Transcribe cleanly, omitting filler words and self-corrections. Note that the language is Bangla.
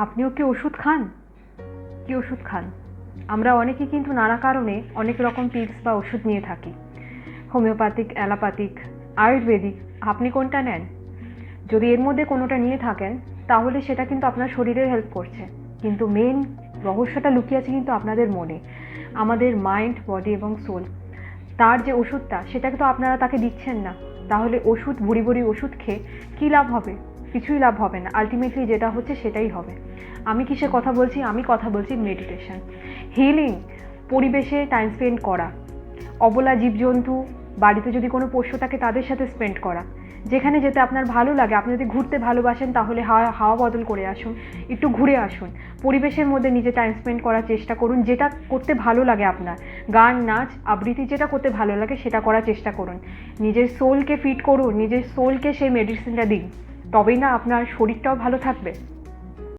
আপনিও কি ওষুধ খান? কি ওষুধ খান? আমরা অনেকেই কিন্তু নানা কারণে অনেক রকম পিলস বা ওষুধ নিয়ে থাকি। Homeopathic, allopathic, Ayurvedic. আপনি কোনটা নেন? যদি এর মধ্যে কোনোটা নিয়ে থাকেন তাহলে সেটা কিন্তু আপনার শরীরের হেল্প করছে, কিন্তু মেন রহস্যটা লুকিয়ে আছে কিন্তু আপনাদের মনে। আমাদের মাইন্ড, বডি এবং সোল, তার যে ওষুধটা সেটাকে তো আপনারা তাকে দিচ্ছেন না। তাহলে ওষুধ, ভুড়ি ভুড়ি ওষুধ খেয়ে কী লাভ হবে? কিছুই লাভ হবে না। আলটিমেটলি যেটা হচ্ছে সেটাই হবে। আমি কিসের কথা বলছি? আমি কথা বলছি মেডিটেশন, হিলিং, পরিবেশে টাইম স্পেন্ড করা, অবলা জীবজন্তু, বাড়িতে যদি কোনো পোষ্য থাকে তাদের সাথে স্পেন্ড করা, যেখানে যেতে আপনার ভালো লাগে। আপনি যদি ঘুরতে ভালোবাসেন তাহলে হাওয়া বদল করে আসুন, একটু ঘুরে আসুন, পরিবেশের মধ্যে নিজে টাইম স্পেন্ড করার চেষ্টা করুন। যেটা করতে ভালো লাগে আপনার, গান, নাচ, আবৃত্তি, যেটা করতে ভালো লাগে সেটা করার চেষ্টা করুন। নিজের সোলকে ফিট করুন, নিজের সোলকে সেই মেডিসিনটা দিন, তবেই না আপনার শরীরটাও ভালো থাকবে।